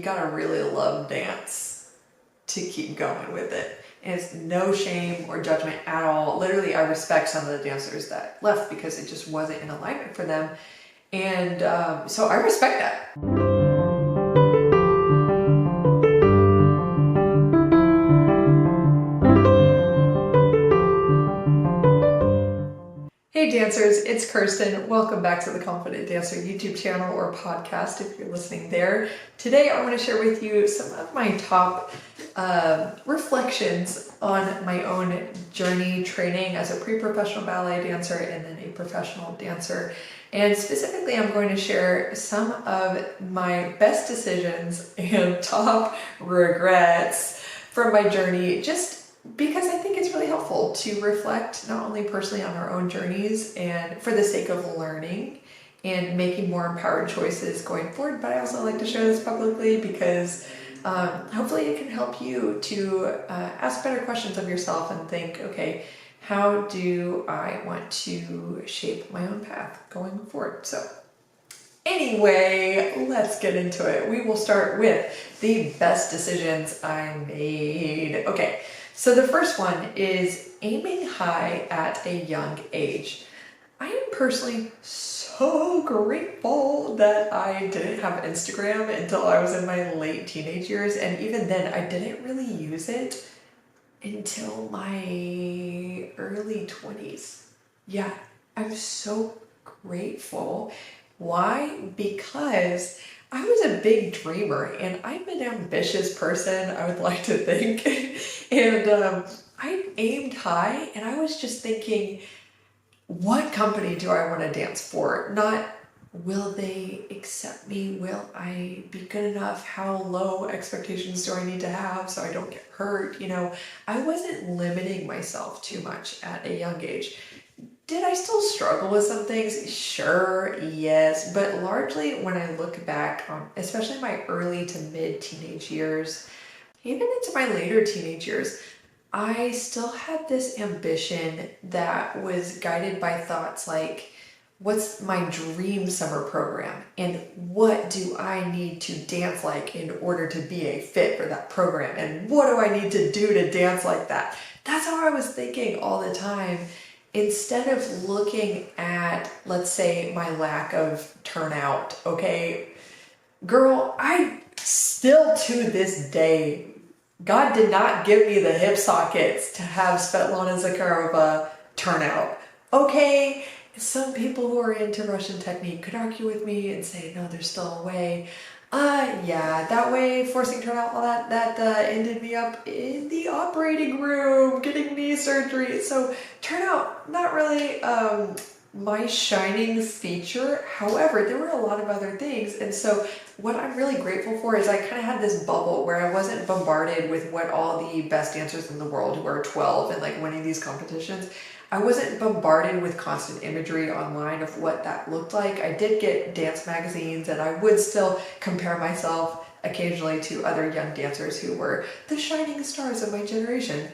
you gotta really love dance to keep going with it. And it's no shame or judgment at all. Literally, I respect some of the dancers that left because it just wasn't in alignment for them. And so I respect that. Hey dancers, it's Kirsten. Welcome back to the Confident Dancer YouTube channel or podcast if you're listening there. Today I want to share with you some of my top reflections on my own journey training as a pre-professional ballet dancer and then a professional dancer. And specifically, I'm going to share some of my best decisions and top regrets from my journey, just because I think it's really helpful to reflect not only personally on our own journeys and for the sake of learning and making more empowered choices going forward, but I also like to share this publicly because hopefully it can help you to ask better questions of yourself and think, okay, how do I want to shape my own path going forward? So anyway, let's get into it. We will start with the best decisions I made. Okay. So the first one is aiming high at a young age. I am personally so grateful that I didn't have Instagram until I was in my late teenage years. And even then, I didn't really use it until my early 20s. Yeah, I'm so grateful. Why? Because I was a big dreamer and I'm an ambitious person, I would like to think. And I aimed high and I was just thinking, what company do I want to dance for? Not, will they accept me? Will I be good enough? How low expectations do I need to have so I don't get hurt? You know, I wasn't limiting myself too much at a young age. Did I still struggle with some things? Sure, yes. But largely when I look back on, especially my early to mid teenage years, even into my later teenage years, I still had this ambition that was guided by thoughts like, what's my dream summer program? And what do I need to dance like in order to be a fit for that program? And what do I need to do to dance like that? That's how I was thinking all the time. Instead of looking at, let's say, my lack of turnout, okay? Girl, I still to this day, God did not give me the hip sockets to have Svetlana Zakharova turnout, okay? Some people who are into Russian technique could argue with me and say, no, there's still a way. Yeah, that way, forcing turnout, all that ended me up in the operating room, getting knee surgery. So turnout, not really my shining feature. However, there were a lot of other things. And so what I'm really grateful for is I kind of had this bubble where I wasn't bombarded with what all the best dancers in the world who are 12 and like winning these competitions. I wasn't bombarded with constant imagery online of what that looked like. I did get dance magazines and I would still compare myself occasionally to other young dancers who were the shining stars of my generation.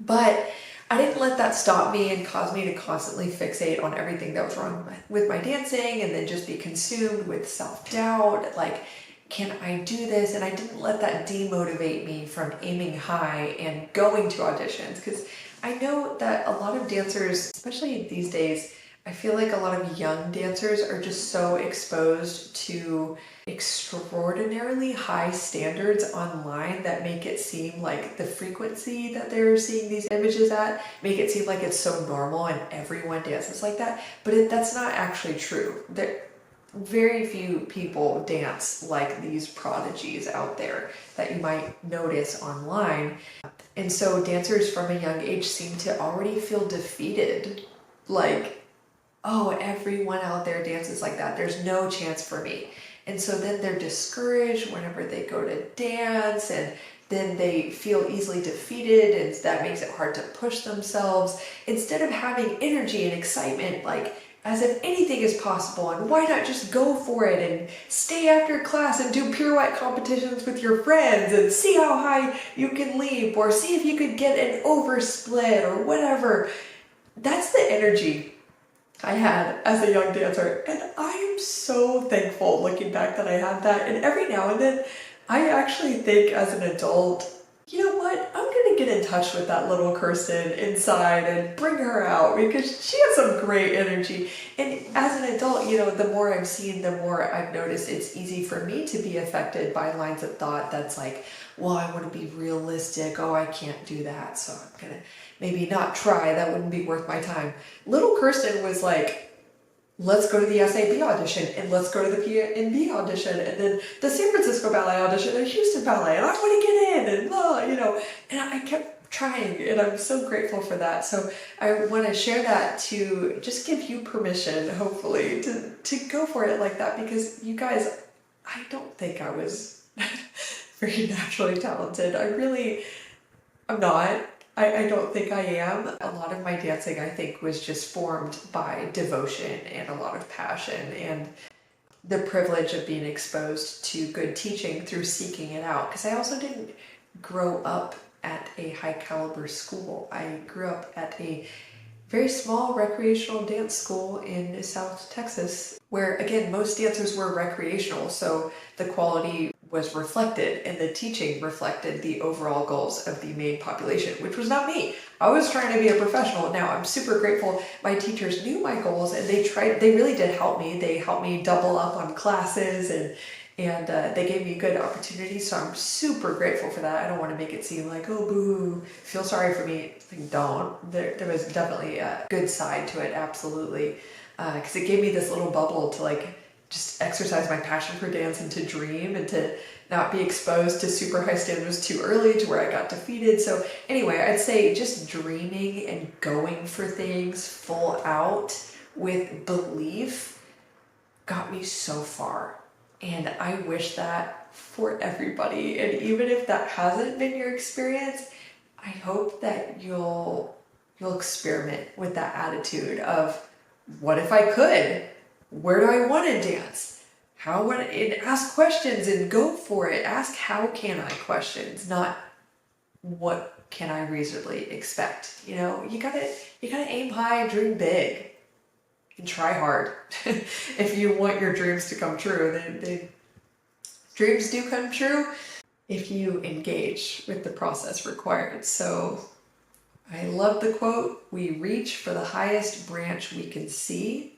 But I didn't let that stop me and cause me to constantly fixate on everything that was wrong with my dancing and then just be consumed with self-doubt, like, can I do this? And I didn't let that demotivate me from aiming high and going to auditions, because I know that a lot of dancers, especially these days, I feel like a lot of young dancers are just so exposed to extraordinarily high standards online that make it seem like the frequency that they're seeing these images at, make it seem like it's so normal and everyone dances like that. But that's not actually true. Very few people dance like these prodigies out there that you might notice online. And so dancers from a young age seem to already feel defeated. Like, oh, everyone out there dances like that. There's no chance for me. And so then they're discouraged whenever they go to dance, and then they feel easily defeated, and that makes it hard to push themselves. Instead of having energy and excitement, like, as if anything is possible, and why not just go for it and stay after class and do pirouette competitions with your friends and see how high you can leap or see if you could get an oversplit or whatever. That's the energy I had as a young dancer, and I am so thankful looking back that I had that. And every now and then I actually think as an adult, you know what? I'm gonna get in touch with that little Kirsten inside and bring her out because she has some great energy. And as an adult, the more I've seen, the more I've noticed it's easy for me to be affected by lines of thought that's like, well, I want to be realistic. Oh, I can't do that. So I'm gonna maybe not try. That wouldn't be worth my time. Little Kirsten was like, let's go to the SAB audition and let's go to the PNB audition and then the San Francisco Ballet audition and Houston Ballet and I want to get in and and I kept trying and I'm so grateful for that. So I want to share that to just give you permission, hopefully, to go for it like that because you guys, I don't think I was very naturally talented. I'm not. I don't think I am. A lot of my dancing, I think, was just formed by devotion and a lot of passion and the privilege of being exposed to good teaching through seeking it out. Because I also didn't grow up at a high caliber school. I grew up at a very small recreational dance school in South Texas, where again, most dancers were recreational. So the quality was reflected and the teaching reflected the overall goals of the main population, which was not me. I was trying to be a professional. Now I'm super grateful my teachers knew my goals and they really did help me. They helped me double up on classes and they gave me good opportunities. So I'm super grateful for that. I don't want to make it seem like, oh, boo, feel sorry for me. Like, don't. There was definitely a good side to it, absolutely. Because it gave me this little bubble to like just exercise my passion for dance and to dream and to not be exposed to super high standards too early to where I got defeated. So anyway, I'd say just dreaming and going for things full out with belief got me so far. And I wish that for everybody. And even if that hasn't been your experience, I hope that you'll experiment with that attitude of, what if I could? Where do I want to dance? And ask questions and go for it. Ask how can I questions, not what can I reasonably expect. You gotta aim high, dream big, and try hard. If you want your dreams to come true, then dreams do come true if you engage with the process required. So I love the quote, we reach for the highest branch we can see.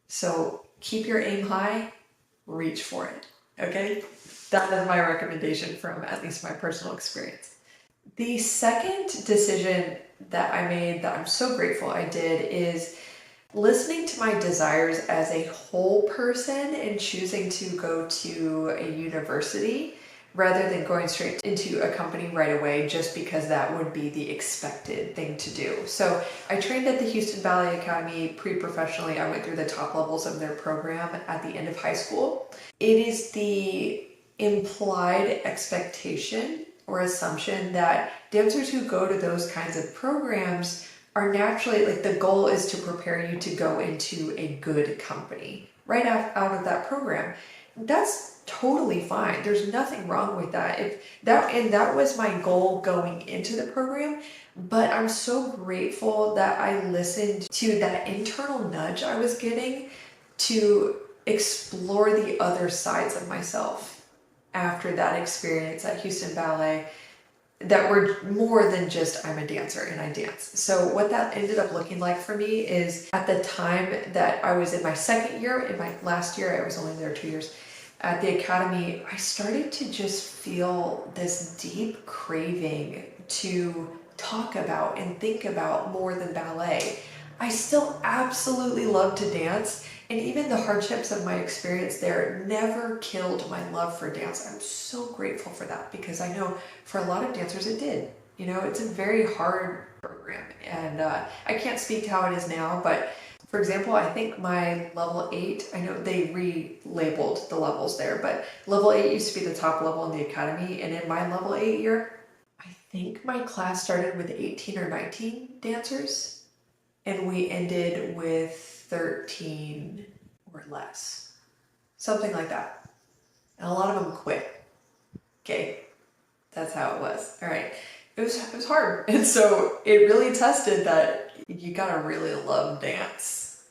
So keep your aim high, reach for it, okay? That is my recommendation from at least my personal experience. The second decision that I made that I'm so grateful I did is listening to my desires as a whole person and choosing to go to a university rather than going straight into a company right away just because that would be the expected thing to do. So I trained at the Houston Ballet Academy pre-professionally. I went through the top levels of their program at the end of high school. It is the implied expectation or assumption that dancers who go to those kinds of programs are naturally, like the goal is to prepare you to go into a good company right out of that program. That's totally fine. There's nothing wrong with that. That was my goal going into the program, but I'm so grateful that I listened to that internal nudge I was getting to explore the other sides of myself after that experience at Houston Ballet that were more than just I'm a dancer and I dance. So what that ended up looking like for me is at the time that I was in my second year, in my last year, I was only there 2 years, at the academy, I started to just feel this deep craving to talk about and think about more than ballet. I still absolutely love to dance, and even the hardships of my experience there never killed my love for dance. I'm so grateful for that because I know for a lot of dancers it did. It's a very hard program, and I can't speak to how it is now, but for example, I think my level 8, I know they relabeled the levels there, but level 8 used to be the top level in the academy, and in my level 8 year, I think my class started with 18 or 19 dancers, and we ended with 13 or less. Something like that. And a lot of them quit. Okay, that's how it was. All right. It was hard. And so it really tested that you gotta really love dance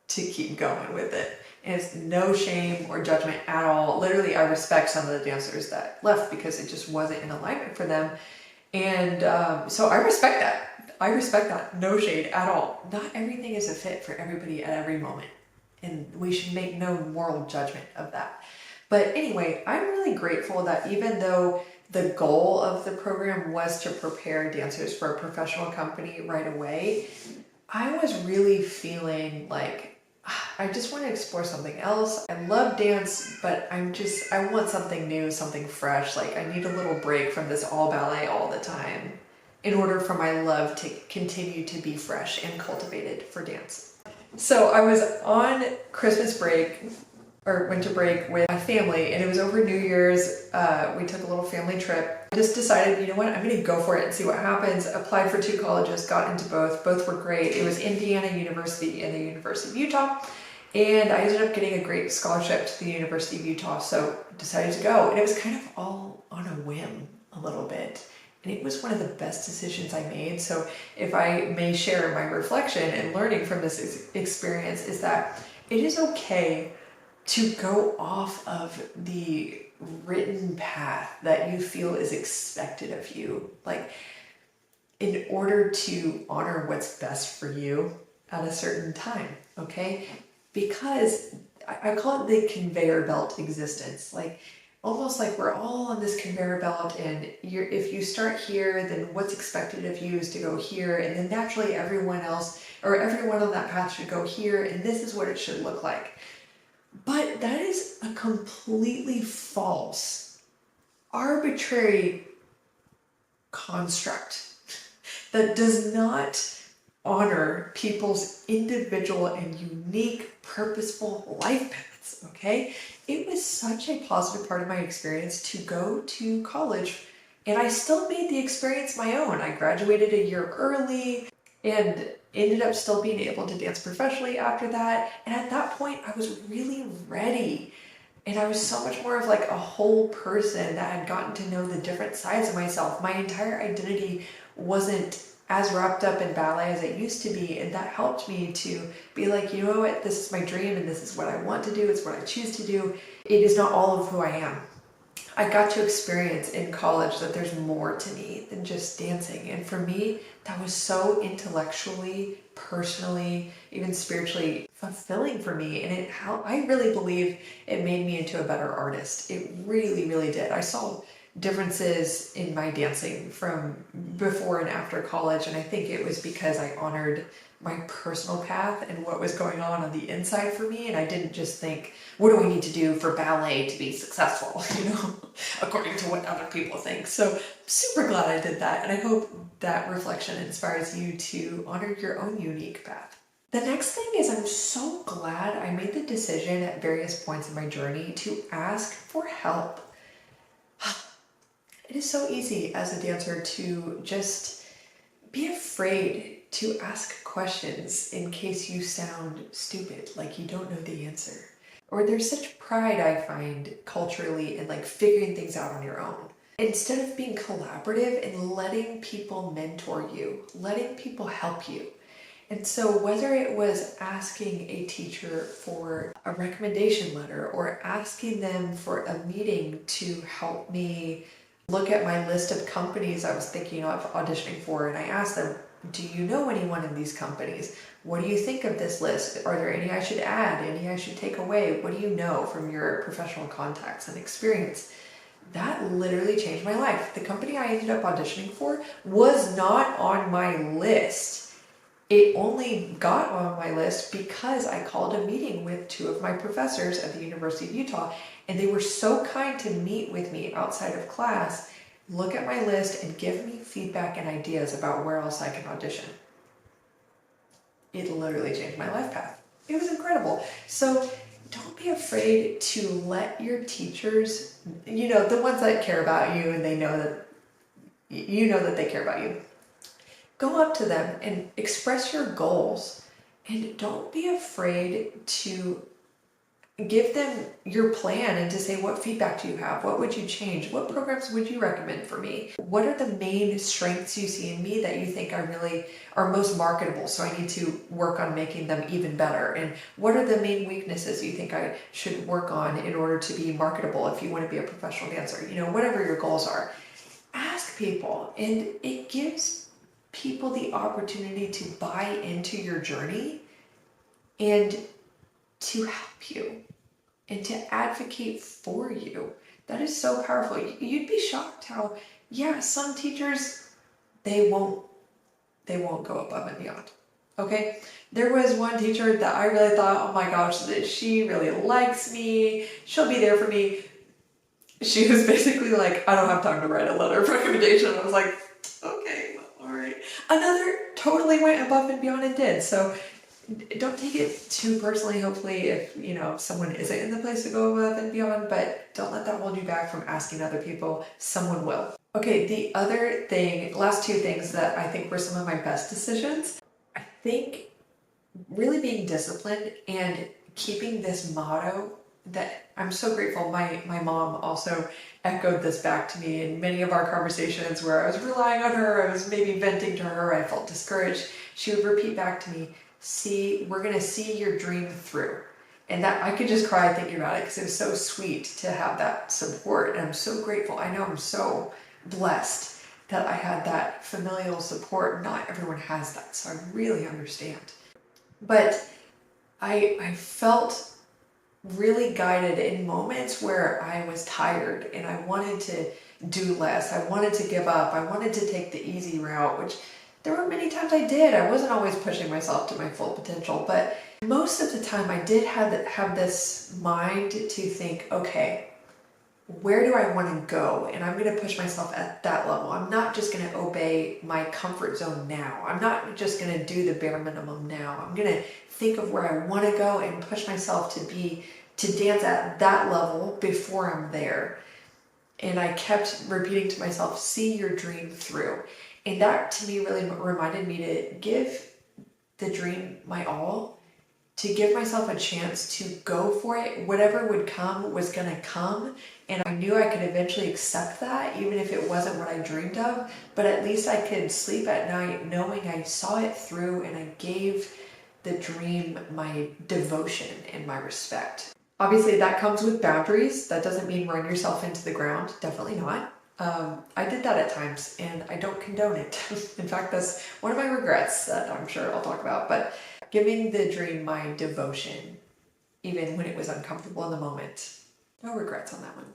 to keep going with it. And it's no shame or judgment at all. Literally, I respect some of the dancers that left because it just wasn't in alignment for them. And so I respect that. I respect that. No shade at all. Not everything is a fit for everybody at every moment. And we should make no moral judgment of that. But anyway, I'm really grateful that even though the goal of the program was to prepare dancers for a professional company right away, I was really feeling like I just want to explore something else. I love dance, but I want something new, something fresh. Like I need a little break from this all ballet all the time in order for my love to continue to be fresh and cultivated for dance. So I was on Christmas break or winter break with my family, and it was over New Year's. We took a little family trip. I just decided, you know what, I'm gonna go for it and see what happens. Applied for 2 colleges, got into both. Both were great. It was Indiana University and the University of Utah. And I ended up getting a great scholarship to the University of Utah, so decided to go. And it was kind of all on a whim a little bit. And it was one of the best decisions I made. So if I may share my reflection and learning from this experience is that it is okay to go off of the written path that you feel is expected of you. Like in order to honor what's best for you at a certain time, okay? Because I call it the conveyor belt existence. Like almost like we're all on this conveyor belt, and if you start here, then what's expected of you is to go here, and then naturally everyone else or everyone on that path should go here, and this is what it should look like. But that is a completely false, arbitrary construct that does not honor people's individual and unique, purposeful life paths, okay? It was such a positive part of my experience to go to college, and I still made the experience my own. I graduated a year early and ended up still being able to dance professionally after that. And at that point, I was really ready. And I was so much more of like a whole person that had gotten to know the different sides of myself. My entire identity wasn't as wrapped up in ballet as it used to be. And that helped me to be like, you know what, this is my dream and this is what I want to do. It's what I choose to do. It is not all of who I am. I got to experience in college that there's more to me than just dancing. And for me, that was so intellectually, personally, even spiritually fulfilling for me. And I really believe it made me into a better artist. It really, really did. I saw differences in my dancing from before and after college. And I think it was because I honored my personal path and what was going on the inside for me. And I didn't just think, what do I need to do for ballet to be successful, according to what other people think. So super glad I did that. And I hope that reflection inspires you to honor your own unique path. The next thing is I'm so glad I made the decision at various points in my journey to ask for help. It is so easy as a dancer to just be afraid to ask questions in case you sound stupid, like you don't know the answer. Or there's such pride, I find, culturally in like figuring things out on your own. Instead of being collaborative and letting people mentor you, letting people help you. And so whether it was asking a teacher for a recommendation letter or asking them for a meeting to help me look at my list of companies I was thinking of auditioning for, and I asked them, do you know anyone in these companies? What do you think of this list? Are there any I should add, any I should take away? What do you know from your professional contacts and experience? That literally changed my life. The company I ended up auditioning for was not on my list. It only got on my list because I called a meeting with 2 of my professors at the University of Utah, and they were so kind to meet with me outside of class, look at my list, and give me feedback and ideas about where else I can audition. It literally changed my life path. It was incredible. So don't be afraid to let your teachers, the ones that care about you and they know that they care about you, go up to them and express your goals. And don't be afraid to give them your plan and to say, what feedback do you have? What would you change? What programs would you recommend for me? What are the main strengths you see in me that you think are most marketable? So I need to work on making them even better. And what are the main weaknesses you think I should work on in order to be marketable if you want to be a professional dancer? Whatever your goals are, ask people, and it gives people the opportunity to buy into your journey and to help you and to advocate for you. That is so powerful. You'd be shocked how, some teachers, they won't go above and beyond. Okay? There was one teacher that I really thought, oh my gosh, that she really likes me. She'll be there for me. She was basically like, I don't have time to write a letter of recommendation. I was like, okay, all right. Another totally went above and beyond and did. So don't take it too personally, hopefully, if someone isn't in the place to go above and beyond, but don't let that hold you back from asking other people. Someone will. Okay, the other thing, last two things that I think were some of my best decisions, I think really being disciplined and keeping this motto that I'm so grateful. My mom also echoed this back to me in many of our conversations where I was relying on her, I was maybe venting to her, I felt discouraged. She would repeat back to me, we're going to see your dream through. And that I could just cry thinking about it because it was so sweet to have that support. And I'm so grateful. I know I'm so blessed that I had that familial support. Not everyone has that, so I really understand. But I felt really guided in moments where I was tired and I wanted to do less. I wanted to give up. I wanted to take the easy route, which there were many times I did. I wasn't always pushing myself to my full potential, but most of the time I did have this mind to think, okay, where do I want to go? And I'm going to push myself at that level. I'm not just going to obey my comfort zone now. I'm not just going to do the bare minimum now. I'm going to think of where I want to go and push myself to dance at that level before I'm there. And I kept repeating to myself, see your dream through. And that to me really reminded me to give the dream my all, to give myself a chance to go for it. Whatever would come was going to come. And I knew I could eventually accept that, even if it wasn't what I dreamed of. But at least I could sleep at night knowing I saw it through and I gave the dream my devotion and my respect. Obviously, that comes with boundaries. That doesn't mean run yourself into the ground. Definitely not. I did that at times and I don't condone it. In fact, that's one of my regrets that I'm sure I'll talk about. But giving the dream my devotion, even when it was uncomfortable in the moment. No regrets on that one.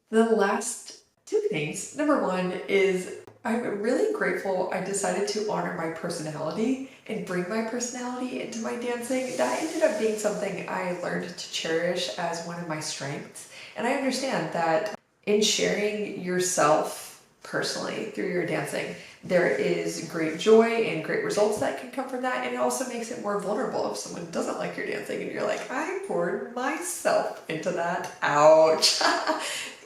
The last two things. Number one is I'm really grateful I decided to honor my personality and bring my personality into my dancing. That ended up being something I learned to cherish as one of my strengths. And I understand that in sharing yourself personally through your dancing, there is great joy and great results that can come from that. And it also makes it more vulnerable if someone doesn't like your dancing and you're like, I poured myself into that. Ouch.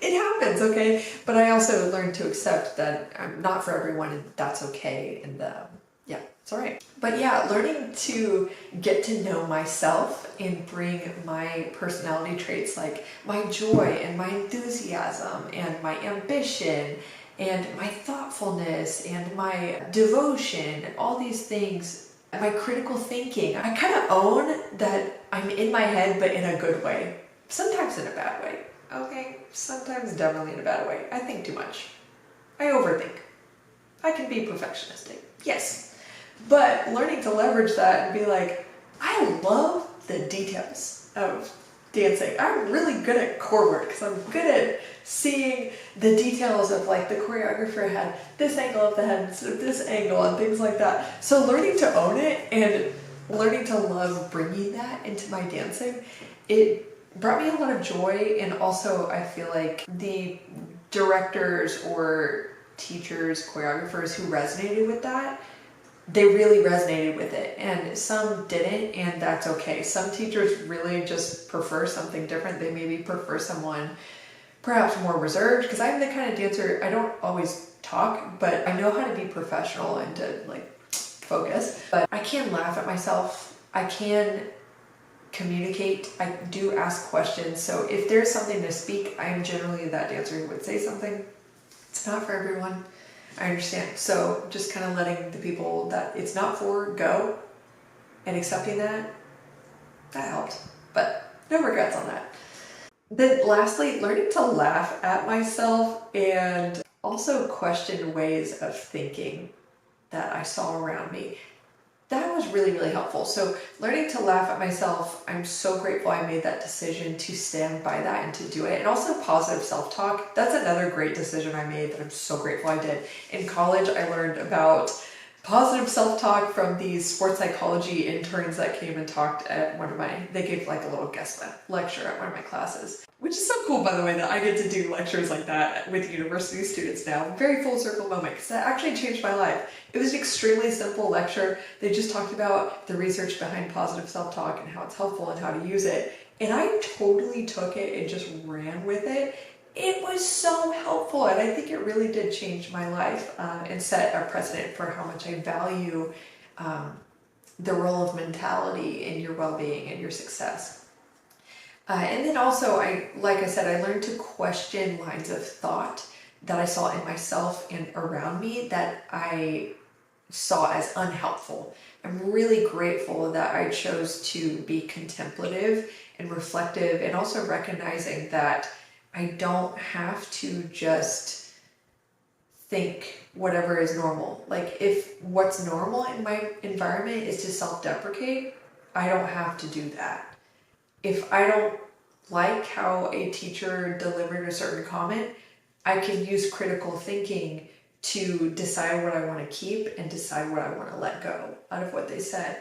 It happens, okay? But I also learned to accept that I'm not for everyone and that's okay. And it's all right. But learning to get to know myself and bring my personality traits like my joy and my enthusiasm and my ambition and my thoughtfulness and my devotion, all these things, my critical thinking. I kind of own that I'm in my head, but in a good way. Sometimes in a bad way, okay? Sometimes definitely in a bad way. I think too much. I overthink. I can be perfectionistic, yes. But learning to leverage that and be like, I love the details of dancing. I'm really good at core work because I'm good at seeing the details of like the choreographer had this angle of the head instead of this angle and things like that. So learning to own it and learning to love bringing that into my dancing, it brought me a lot of joy. And also I feel like the directors or teachers, choreographers who resonated with that, they really resonated with it, and some didn't, and that's okay. Some teachers really just prefer something different. They maybe prefer someone perhaps more reserved, because I'm the kind of dancer, I don't always talk, but I know how to be professional and to focus. But I can laugh at myself. I can communicate. I do ask questions. So if there's something to speak, I'm generally that dancer who would say something. It's not for everyone. I understand. So just kind of letting the people that it's not for go and accepting that helped. But no regrets on that. Then lastly, learning to laugh at myself and also question ways of thinking that I saw around me. That was really, really helpful. So learning to laugh at myself, I'm so grateful I made that decision to stand by that and to do it. And also positive self-talk. That's another great decision I made that I'm so grateful I did. In college, I learned about positive self-talk from these sports psychology interns that came and talked at they gave like a little guest lecture at one of my classes, which is so cool, by the way, that I get to do lectures like that with university students now. Very full circle moment, because that actually changed my life. It was an extremely simple lecture. They just talked about the research behind positive self-talk and how it's helpful and how to use it. And I totally took it and just ran with it. It was so helpful, and I think it really did change my life and set a precedent for how much I value the role of mentality in your well-being and your success. And then also, like I said, I learned to question lines of thought that I saw in myself and around me that I saw as unhelpful. I'm really grateful that I chose to be contemplative and reflective, and also recognizing that I don't have to just think whatever is normal. Like, if what's normal in my environment is to self-deprecate, I don't have to do that. If I don't like how a teacher delivered a certain comment, I can use critical thinking to decide what I want to keep and decide what I want to let go out of what they said.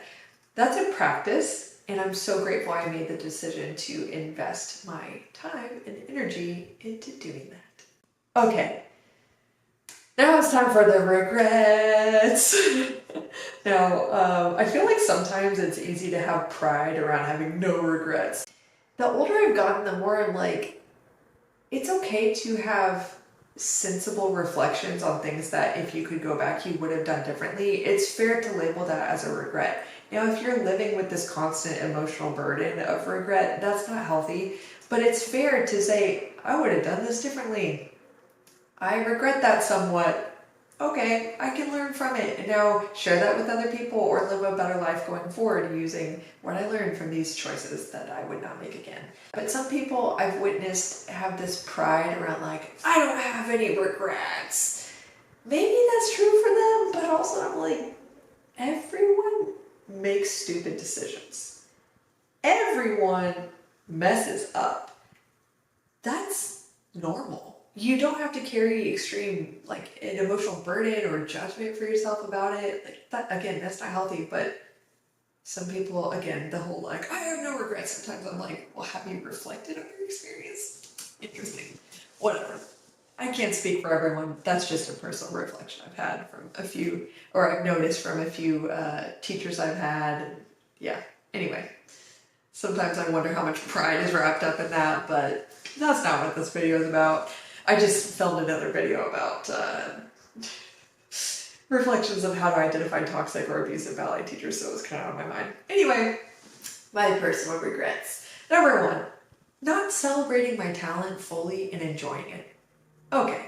That's a practice. And I'm so grateful I made the decision to invest my time and energy into doing that. Okay, now it's time for the regrets. Now, I feel like sometimes it's easy to have pride around having no regrets. The older I've gotten, the more I'm like, it's okay to have sensible reflections on things that if you could go back, you would have done differently. It's fair to label that as a regret. Now, if you're living with this constant emotional burden of regret, that's not healthy, but it's fair to say, I would have done this differently. I regret that somewhat. Okay, I can learn from it and now share that with other people or live a better life going forward using what I learned from these choices that I would not make again. But some people I've witnessed have this pride around like, I don't have any regrets. Maybe that's true for them, but also I'm like, everyone makes stupid decisions. Everyone messes up. That's normal. You don't have to carry extreme, like, an emotional burden or judgment for yourself about it. Like, that, again, that's not healthy, but some people, again, the whole, like, I have no regrets. Sometimes I'm like, well, have you reflected on your experience? Interesting. Whatever. I can't speak for everyone. That's just a personal reflection I've had from a few, or I've noticed from a few teachers I've had. And yeah, anyway. Sometimes I wonder how much pride is wrapped up in that, but that's not what this video is about. I just filmed another video about reflections of how to identify toxic or abusive ballet teachers, so it was kind of on my mind. Anyway, my personal regrets. Number one, not celebrating my talent fully and enjoying it. Okay.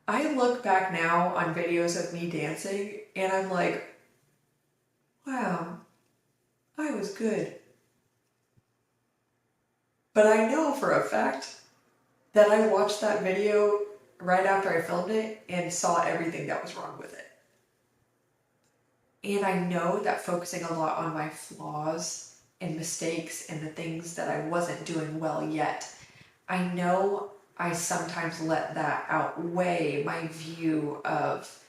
I look back now on videos of me dancing and I'm like, wow, I was good. But I know for a fact that I watched that video right after I filmed it and saw everything that was wrong with it. And I know that focusing a lot on my flaws and mistakes and the things that I wasn't doing well yet, I know I sometimes let that outweigh my view of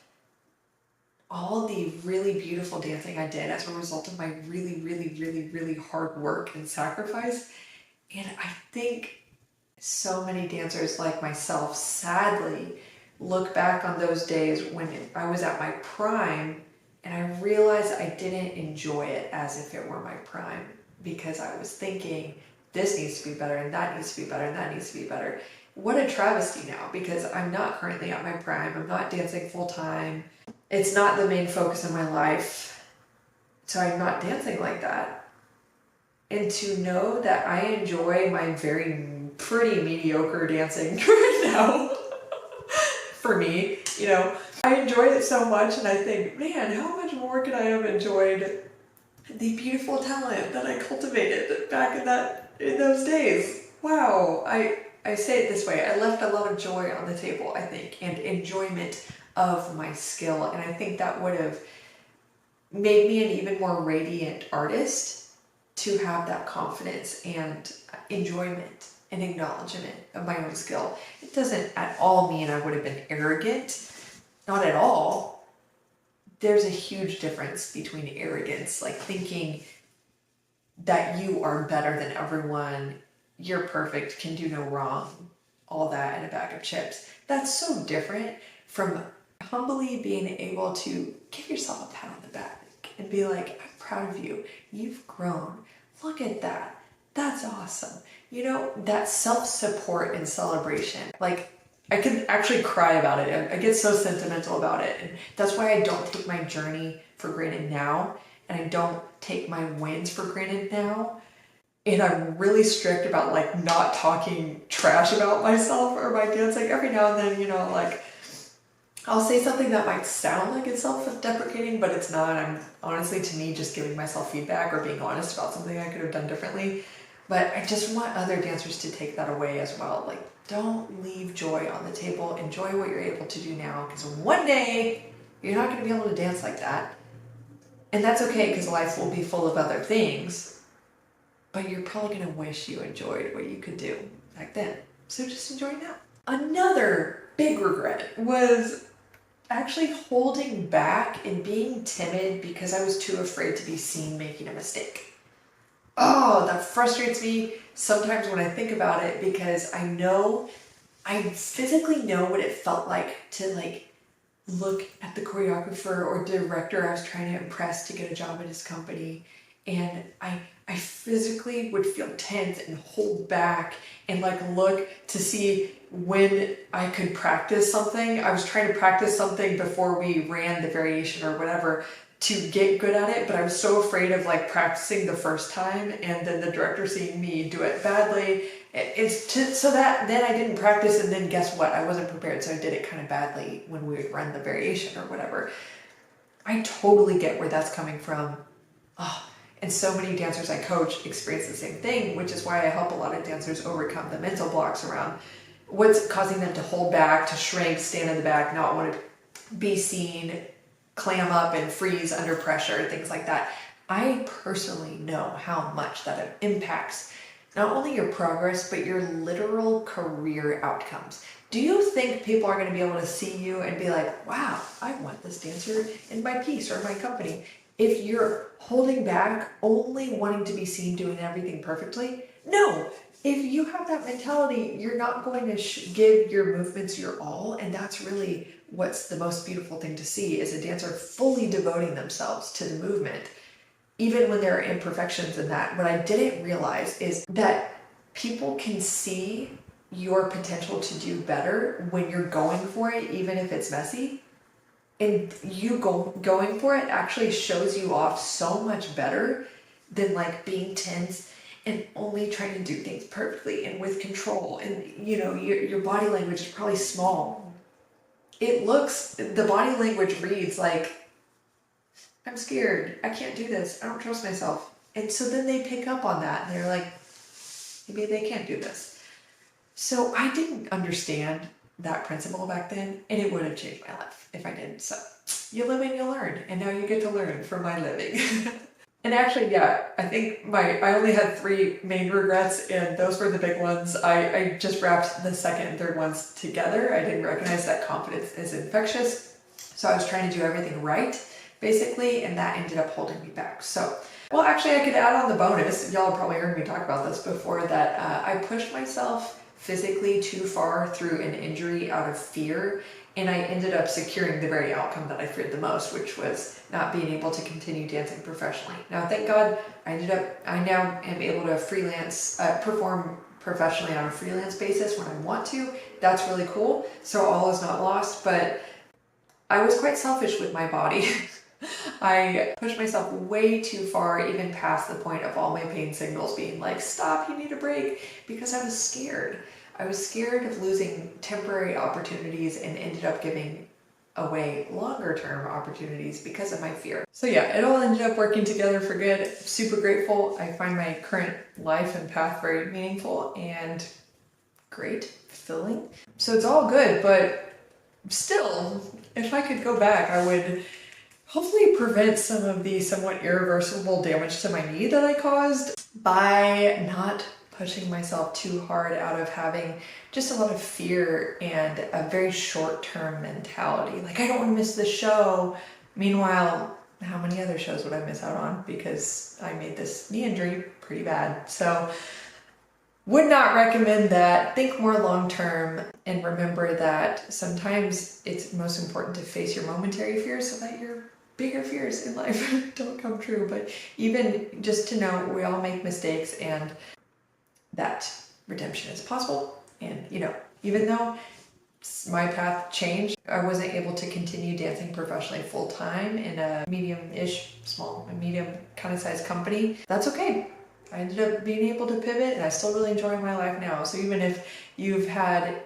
all the really beautiful dancing I did as a result of my really, really, really, really hard work and sacrifice. And I think so many dancers like myself, sadly, look back on those days when I was at my prime and I realized I didn't enjoy it as if it were my prime because I was thinking, this needs to be better and that needs to be better and that needs to be better. What a travesty now, because I'm not currently at my prime. I'm not dancing full time. It's not the main focus of my life. So I'm not dancing like that. and to know that I enjoy my pretty mediocre dancing right now. For me, I enjoy it so much, and I think, man, how much more could I have enjoyed the beautiful talent that I cultivated back in those days. Wow, I say it this way, I left a lot of joy on the table, I think, and enjoyment of my skill, and I think that would have made me an even more radiant artist to have that confidence and enjoyment and acknowledgement of my own skill. It doesn't at all mean I would have been arrogant, not at all. There's a huge difference between arrogance, like thinking that you are better than everyone, you're perfect, can do no wrong, all that in a bag of chips. That's so different from humbly being able to give yourself a pat on the back and be like, I'm proud of you. You've grown. Look at that. That's awesome. That self-support and celebration. Like, I could actually cry about it. I get so sentimental about it. And that's why I don't take my journey for granted now. And I don't take my wins for granted now. And I'm really strict about not talking trash about myself or my dancing. Every now and then, I'll say something that might sound like it's self-deprecating, but it's not. I'm honestly, to me, just giving myself feedback or being honest about something I could have done differently. But I just want other dancers to take that away as well. Don't leave joy on the table. Enjoy what you're able to do now, because one day you're not going to be able to dance like that. And that's okay, because life will be full of other things. But you're probably going to wish you enjoyed what you could do back then. So just enjoy now. Another big regret was actually holding back and being timid because I was too afraid to be seen making a mistake. Oh, that frustrates me sometimes when I think about it, because I physically know what it felt like to look at the choreographer or director I was trying to impress to get a job at his company. And I physically would feel tense and hold back and look to see when I could practice something. I was trying to practice something before we ran the variation or whatever to get good at it, but I was so afraid of practicing the first time and then the director seeing me do it badly. So that then I didn't practice, and then guess what? I wasn't prepared, so I did it kind of badly when we would run the variation or whatever. I totally get where that's coming from. Oh, and so many dancers I coach experience the same thing, which is why I help a lot of dancers overcome the mental blocks around what's causing them to hold back, to shrink, stand in the back, not want to be seen, clam up and freeze under pressure, things like that. I personally know how much that impacts not only your progress, but your literal career outcomes. Do you think people are going to be able to see you and be like, wow, I want this dancer in my piece or my company? If you're holding back, only wanting to be seen doing everything perfectly? No. If you have that mentality, you're not going to give your movements your all, and that's really what's the most beautiful thing to see, is a dancer fully devoting themselves to the movement, even when there are imperfections in that. What I didn't realize is that people can see your potential to do better when you're going for it, even if it's messy. And you going for it actually shows you off so much better than being tense and only trying to do things perfectly and with control. And your body language is probably small. The body language reads I'm scared, I can't do this, I don't trust myself. And so then they pick up on that and they're like, maybe they can't do this. So I didn't understand that principle back then, and it would have changed my life if I did. So you live and you learn, and now you get to learn from my living. And actually, yeah, I think I only had 3 main regrets, and those were the big ones. I just wrapped the second and third ones together. I didn't recognize that confidence is infectious. So I was trying to do everything right, basically, and that ended up holding me back. So, well, actually, I could add on the bonus. Y'all have probably heard me talk about this before, that I pushed myself physically too far through an injury out of fear, and I ended up securing the very outcome that I feared the most, which was not being able to continue dancing professionally. Now, thank God, I now am able to perform professionally on a freelance basis when I want to. That's really cool. So all is not lost, but I was quite selfish with my body. I pushed myself way too far, even past the point of all my pain signals being like, stop, you need a break, because I was scared. I was scared of losing temporary opportunities and ended up giving away longer term opportunities because of my fear. So yeah, it all ended up working together for good. Super grateful. I find my current life and path very meaningful and great, fulfilling. So it's all good, but still, if I could go back, I would hopefully prevent some of the somewhat irreversible damage to my knee that I caused by not pushing myself too hard out of having just a lot of fear and a very short-term mentality. Like, I don't want to miss the show. Meanwhile, how many other shows would I miss out on because I made this knee injury pretty bad? So would not recommend that. Think more long-term and remember that sometimes it's most important to face your momentary fears so that your bigger fears in life don't come true. But even just to know we all make mistakes and that redemption is possible. And even though my path changed, I wasn't able to continue dancing professionally full-time in a medium-ish, medium kind of sized company. That's okay. I ended up being able to pivot and I still really enjoy my life now. So even if you've had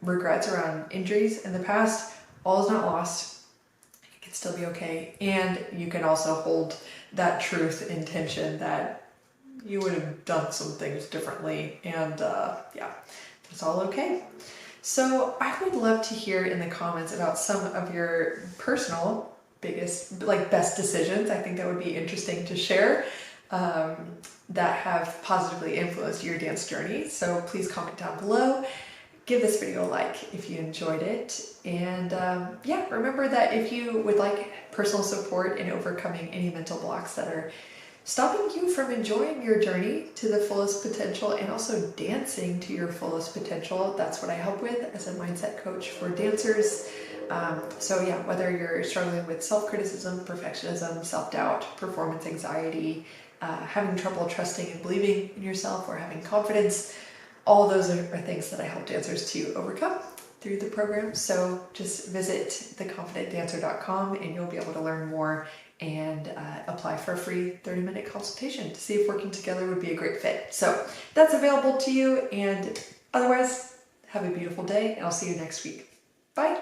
regrets around injuries in the past, all is not lost. It can still be okay. And you can also hold that truth in tension that you would have done some things differently, and yeah, it's all okay. So I would love to hear in the comments about some of your personal best decisions. I think that would be interesting to share that have positively influenced your dance journey. So please comment down below. Give this video a like if you enjoyed it. And yeah, remember that if you would like personal support in overcoming any mental blocks that are stopping you from enjoying your journey to the fullest potential and also dancing to your fullest potential, that's what I help with as a mindset coach for dancers. So yeah, whether you're struggling with self-criticism, perfectionism, self-doubt, performance anxiety, having trouble trusting and believing in yourself, or having confidence, all those are things that I help dancers to overcome through the program. So just visit theconfidentdancer.com and you'll be able to learn more and apply for a free 30-minute consultation to see if working together would be a great fit. So that's available to you, and otherwise, have a beautiful day and I'll see you next week. Bye.